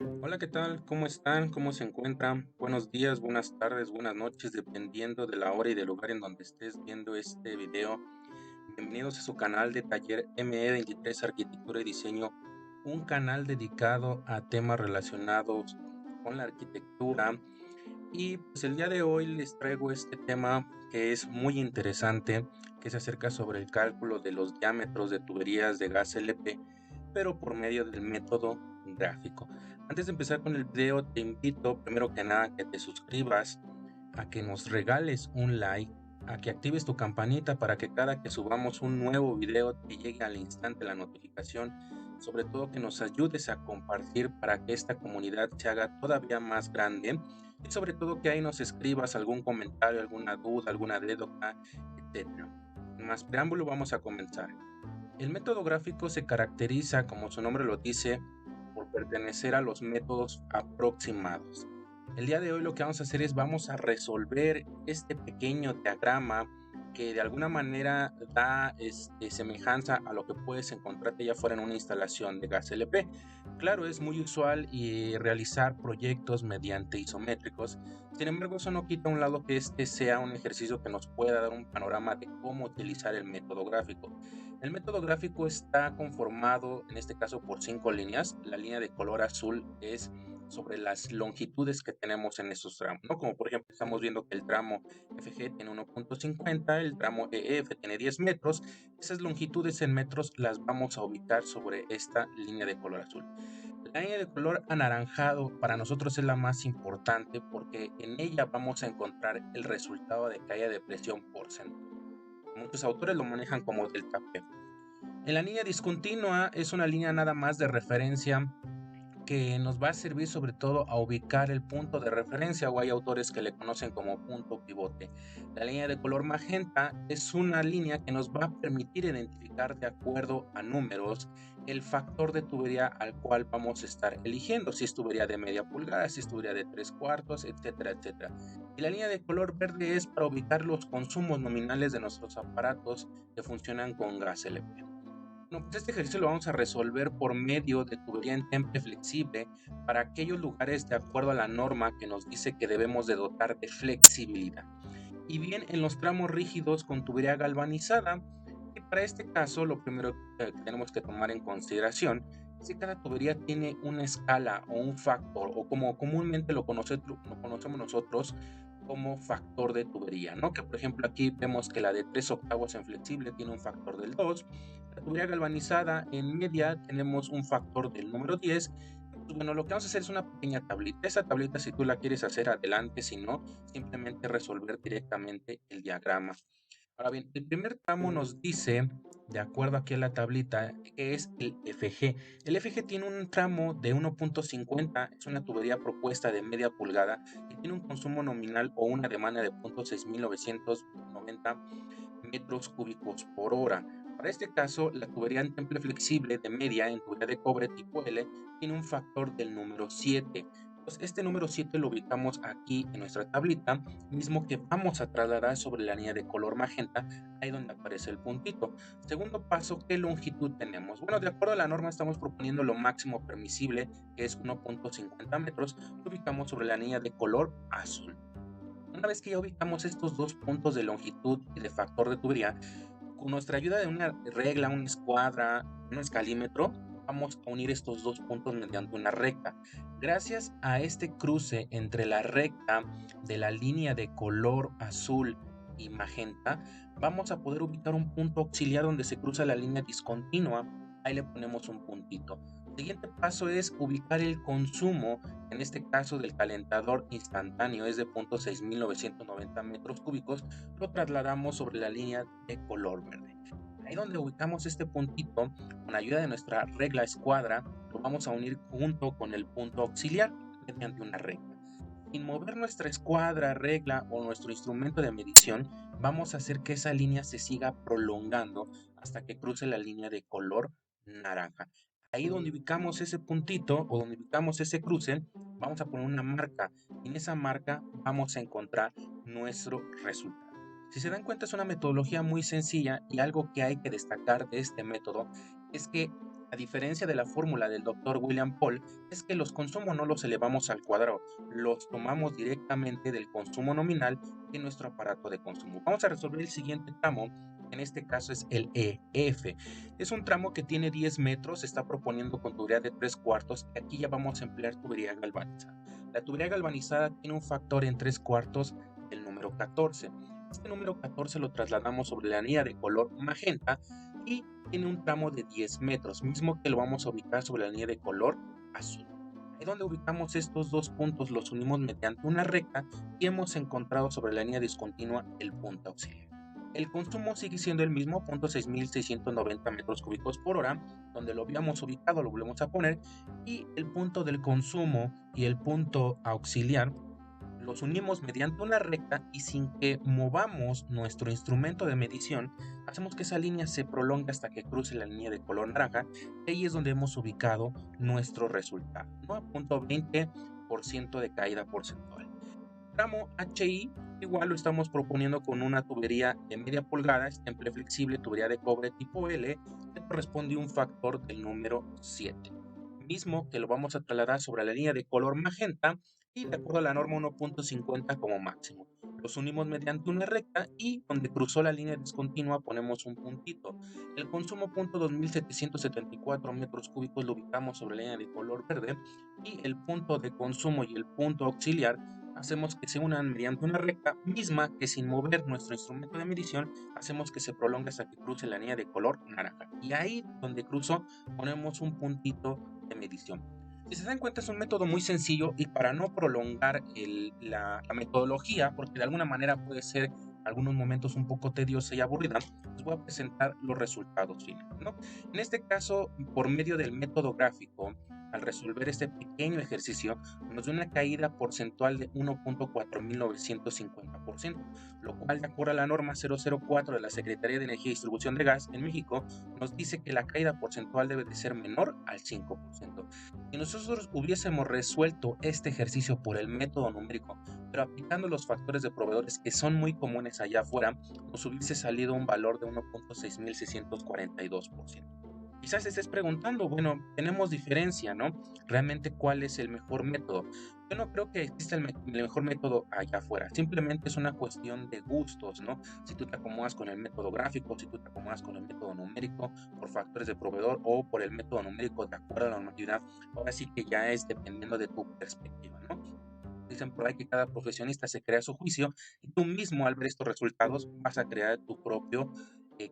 Hola, ¿qué tal? ¿Cómo están? ¿Cómo se encuentran? Buenos días, buenas tardes, buenas noches, dependiendo de la hora y del lugar en donde estés viendo este video. Bienvenidos a su canal de Taller ME23 Arquitectura y Diseño, un canal dedicado a temas relacionados con la arquitectura. Y pues el día de hoy les traigo este tema que es muy interesante, que se acerca sobre el cálculo de los diámetros de tuberías de gas LP, pero por medio del método gráfico. Antes de empezar con el video, te invito primero que nada a que te suscribas, a que nos regales un like, a que actives tu campanita para que cada que subamos un nuevo video te llegue al instante la notificación, sobre todo que nos ayudes a compartir para que esta comunidad se haga todavía más grande y sobre todo que ahí nos escribas algún comentario, alguna duda, alguna anécdota, etcétera. Sin más preámbulo, vamos a comenzar. El método gráfico se caracteriza, como su nombre lo dice, por pertenecer a los métodos aproximados. El día de hoy lo que vamos a hacer es vamos a resolver este pequeño diagrama que de alguna manera da semejanza a lo que puedes encontrarte ya fuera en una instalación de gas LP. Claro, es muy usual realizar proyectos mediante isométricos. Sin embargo, eso no quita a un lado que este sea un ejercicio que nos pueda dar un panorama de cómo utilizar el método gráfico. El método gráfico está conformado, en este caso, por 5 líneas. La línea de color azul es sobre las longitudes que tenemos en estos tramos, ¿no? Como por ejemplo, estamos viendo que el tramo FG tiene 1.50, el tramo EF tiene 10 metros. Esas longitudes en metros las vamos a ubicar sobre esta línea de color azul. La línea de color anaranjado para nosotros es la más importante porque en ella vamos a encontrar el resultado de caída de presión por centro. Muchos autores lo manejan como delta P. En la línea discontinua es una línea nada más de referencia que nos va a servir sobre todo a ubicar el punto de referencia, o hay autores que le conocen como punto pivote. La línea de color magenta es una línea que nos va a permitir identificar de acuerdo a números el factor de tubería al cual vamos a estar eligiendo, si es tubería de media pulgada, si es tubería de 3/4, etcétera, etcétera. Y la línea de color verde es para ubicar los consumos nominales de nuestros aparatos que funcionan con gas LP. Bueno, pues este ejercicio lo vamos a resolver por medio de tubería en temple flexible para aquellos lugares de acuerdo a la norma que nos dice que debemos de dotar de flexibilidad. Y bien en los tramos rígidos con tubería galvanizada, y para este caso lo primero que tenemos que tomar en consideración es que cada tubería tiene una escala o un factor, o como comúnmente lo conocemos nosotros como factor de tubería, ¿no? Que por ejemplo aquí vemos que la de 3/8 en flexible tiene un factor del 2, la tubería galvanizada en media tenemos un factor del número 10. Pues bueno, lo que vamos a hacer es una pequeña tablita. Esa tablita, si tú la quieres hacer adelante, si no, simplemente resolver directamente el diagrama. Ahora bien, el primer tramo nos dice, de acuerdo aquí a la tablita, que es el FG. El FG tiene un tramo de 1.50, es una tubería propuesta de media pulgada y tiene un consumo nominal o una demanda de 0.6990 metros cúbicos por hora. Para este caso, la tubería en temple flexible de media en tubería de cobre tipo L tiene un factor del número 7. Pues este número 7 lo ubicamos aquí en nuestra tablita, mismo que vamos a trasladar sobre la línea de color magenta, ahí donde aparece el puntito. Segundo paso, ¿qué longitud tenemos? Bueno, de acuerdo a la norma estamos proponiendo lo máximo permisible, que es 1.50 metros, lo ubicamos sobre la línea de color azul. Una vez que ya ubicamos estos dos puntos de longitud y de factor de tubería, con nuestra ayuda de una regla, una escuadra, un escalímetro, vamos a unir estos dos puntos mediante una recta. Gracias a este cruce entre la recta de la línea de color azul y magenta, vamos a poder ubicar un punto auxiliar donde se cruza la línea discontinua. Ahí le ponemos un puntito. El siguiente paso es ubicar el consumo, en este caso del calentador instantáneo es de 0.6990 metros cúbicos, lo trasladamos sobre la línea de color verde. Ahí donde ubicamos este puntito, con ayuda de nuestra regla escuadra, lo vamos a unir junto con el punto auxiliar mediante una recta. Sin mover nuestra escuadra, regla o nuestro instrumento de medición, vamos a hacer que esa línea se siga prolongando hasta que cruce la línea de color naranja. Ahí donde ubicamos ese puntito o donde ubicamos ese cruce, vamos a poner una marca. Y en esa marca vamos a encontrar nuestro resultado. Si se dan cuenta, es una metodología muy sencilla y algo que hay que destacar de este método es que A diferencia de la fórmula del doctor William Paul, es que los consumos no los elevamos al cuadrado, los tomamos directamente del consumo nominal de nuestro aparato de consumo. Vamos a resolver el siguiente tramo, en este caso es el EF. Es un tramo que tiene 10 metros, se está proponiendo con tubería de 3 cuartos, y aquí ya vamos a emplear tubería galvanizada. La tubería galvanizada tiene un factor en 3 cuartos del número 14. Este número 14 lo trasladamos sobre la anilla de color magenta y tiene un tramo de 10 metros, mismo que lo vamos a ubicar sobre la línea de color azul. Ahí donde ubicamos estos dos puntos los unimos mediante una recta y hemos encontrado sobre la línea discontinua el punto auxiliar. El consumo sigue siendo el mismo, 6.690 metros cúbicos por hora, donde lo habíamos ubicado, lo volvemos a poner, y el punto del consumo y el punto auxiliar los unimos mediante una recta y sin que movamos nuestro instrumento de medición, hacemos que esa línea se prolongue hasta que cruce la línea de color naranja, y ahí es donde hemos ubicado nuestro resultado, ¿no? A punto 20% de caída porcentual. Tramo HI igual lo estamos proponiendo con una tubería de media pulgada, temple flexible, tubería de cobre tipo L, que corresponde a un factor del número 7, mismo que lo vamos a trasladar sobre la línea de color magenta y de acuerdo a la norma 1.50 como máximo. Los unimos mediante una recta y donde cruzó la línea discontinua ponemos un puntito. El consumo punto 2.774 metros cúbicos lo ubicamos sobre la línea de color verde y el punto de consumo y el punto auxiliar hacemos que se unan mediante una recta misma que sin mover nuestro instrumento de medición hacemos que se prolongue hasta que cruce la línea de color naranja. Y ahí donde cruzó ponemos un puntito de medición. Si se dan cuenta es un método muy sencillo y para no prolongar la metodología, porque de alguna manera puede ser algunos momentos un poco tediosa y aburrida, les voy a presentar los resultados finales, ¿no? En este caso, por medio del método gráfico, al resolver este pequeño ejercicio, nos da una caída porcentual de 1.4950%, lo cual, de acuerdo a la norma 004 de la Secretaría de Energía y Distribución de Gas en México, nos dice que la caída porcentual debe de ser menor al 5%. Si nosotros hubiésemos resuelto este ejercicio por el método numérico, pero aplicando los factores de proveedores que son muy comunes allá afuera, nos hubiese salido un valor de 1.6642%. Quizás te estés preguntando, bueno, tenemos diferencia, ¿no? Realmente, ¿cuál es el mejor método? Yo no creo que exista el mejor método allá afuera, simplemente es una cuestión de gustos, ¿no? Si tú te acomodas con el método gráfico, si tú te acomodas con el método numérico, por factores de proveedor o por el método numérico de acuerdo a la normatividad, ahora sí que ya es dependiendo de tu perspectiva, ¿no? Dicen por ahí que cada profesionista se crea su juicio y tú mismo al ver estos resultados vas a crear tu propio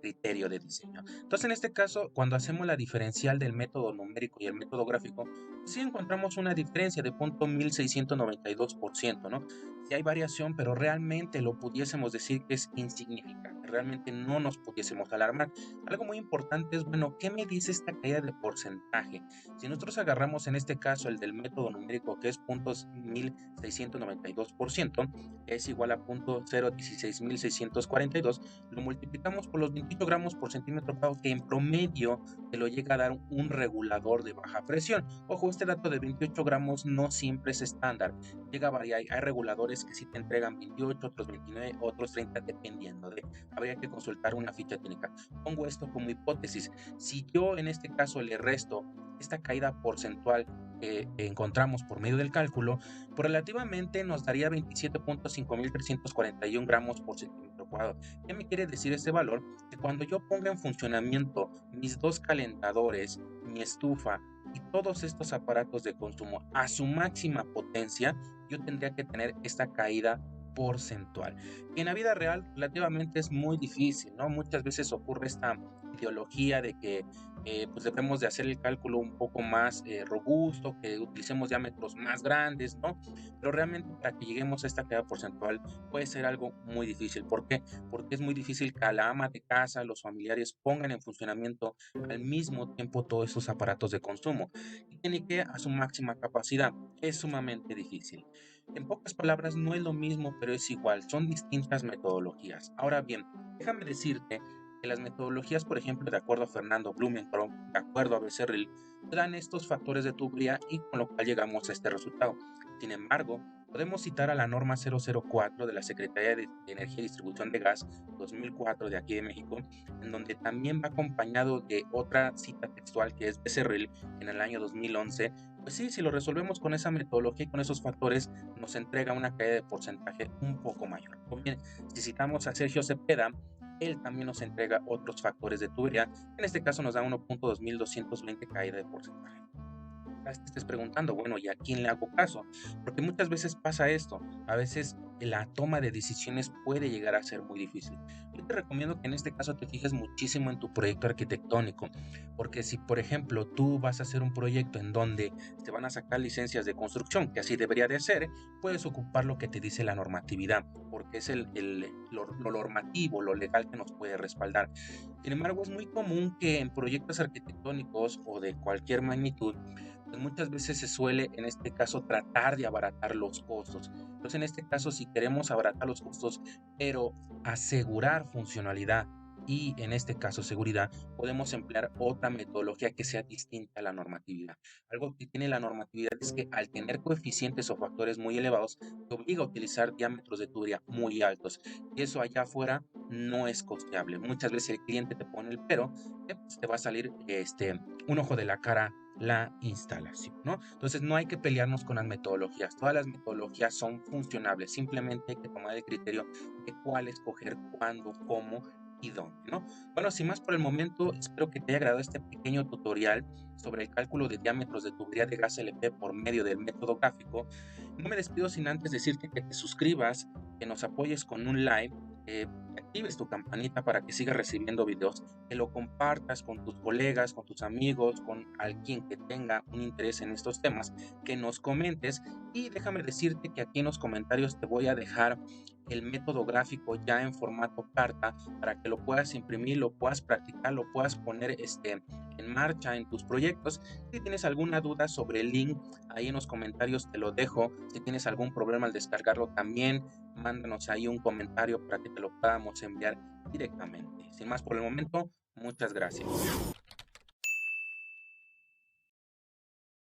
criterio de diseño. Entonces, en este caso, cuando hacemos la diferencial del método numérico y el método gráfico, sí encontramos una diferencia de 0.1692%, ¿no? Sí hay variación, pero realmente lo pudiésemos decir que es insignificante, realmente no nos pudiésemos alarmar. Algo muy importante es, bueno, ¿qué me dice esta caída de porcentaje? Si nosotros agarramos en este caso el del método numérico, que es 0.1692%, que es igual a 0.016642, lo multiplicamos por los 28 gramos por centímetro cuadrado, que en promedio te lo llega a dar un regulador de baja presión. Ojo, este dato de 28 gramos no siempre es estándar, llega a variar, hay reguladores que sí te entregan 28, otros 29, otros 30, dependiendo de, habría que consultar una ficha técnica. Pongo esto como hipótesis, si yo en este caso le resto esta caída porcentual que encontramos por medio del cálculo, pues relativamente nos daría 27.5341 gramos por centímetro cuadrado. ¿Qué me quiere decir este valor? Que cuando yo ponga en funcionamiento mis dos calentadores, mi estufa y todos estos aparatos de consumo a su máxima potencia, yo tendría que tener esta caída porcentual. Y en la vida real relativamente es muy difícil, ¿no? Muchas veces ocurre esta ideología de que pues debemos de hacer el cálculo un poco más robusto, que utilicemos diámetros más grandes, ¿no? Pero realmente para que lleguemos a esta caída porcentual puede ser algo muy difícil. ¿Por qué? Porque es muy difícil que a la ama de casa, los familiares pongan en funcionamiento al mismo tiempo todos esos aparatos de consumo y tiene que a su máxima capacidad. Es sumamente difícil. En pocas palabras, no es lo mismo, pero es igual. Son distintas metodologías. Ahora bien, déjame decirte que las metodologías, por ejemplo, de acuerdo a Fernando Blumenkropf, de acuerdo a Becerril, dan estos factores de tubería y con lo cual llegamos a este resultado. Sin embargo, Podemos citar a la norma 004 de la Secretaría de Energía y Distribución de Gas 2004 de aquí de México, en donde también va acompañado de otra cita textual que es Becerril en el año 2011. Pues sí, si lo resolvemos con esa metodología y con esos factores, nos entrega una caída de porcentaje un poco mayor. O bien, si citamos a Sergio Cepeda, él también nos entrega otros factores de tubería, en este caso nos da 1.2220 caída de porcentaje. Te estés preguntando, bueno, ¿y a quién le hago caso? Porque muchas veces pasa esto, a veces la toma de decisiones puede llegar a ser muy difícil. Yo te recomiendo que en este caso te fijes muchísimo en tu proyecto arquitectónico, porque si, por ejemplo, tú vas a hacer un proyecto en donde te van a sacar licencias de construcción, que así debería de ser, puedes ocupar lo que te dice la normatividad, porque es lo normativo, lo legal que nos puede respaldar. Sin embargo, es muy común que en proyectos arquitectónicos o de cualquier magnitud, pues muchas veces se suele, en este caso, tratar de abaratar los costos. Entonces, en este caso, si queremos abaratar los costos, pero asegurar funcionalidad y, en este caso, seguridad, podemos emplear otra metodología que sea distinta a la normatividad. Algo que tiene la normatividad es que al tener coeficientes o factores muy elevados, te obliga a utilizar diámetros de tubería muy altos. Y eso allá afuera no es costeable. Muchas veces el cliente te pone el pero, pues, te va a salir un ojo de la cara la instalación, ¿no? Entonces no hay que pelearnos con las metodologías, todas las metodologías son funcionables, simplemente hay que tomar el criterio de cuál escoger, cuándo, cómo y dónde, ¿no? Bueno, sin más por el momento, espero que te haya agradado este pequeño tutorial sobre el cálculo de diámetros de tubería de gas LP por medio del método gráfico. No me despido sin antes decirte que te suscribas, que nos apoyes con un like, que actives tu campanita para que sigas recibiendo videos, que lo compartas con tus colegas, con tus amigos, con alguien que tenga un interés en estos temas, que nos comentes y déjame decirte que aquí en los comentarios te voy a dejar el método gráfico ya en formato carta para que lo puedas imprimir, lo puedas practicar, lo puedas poner en marcha en tus proyectos. Si tienes alguna duda sobre el link, ahí en los comentarios te lo dejo. Si tienes algún problema al descargarlo también, mándanos ahí un comentario para que te lo podamos enviar directamente. Sin más por el momento, muchas gracias.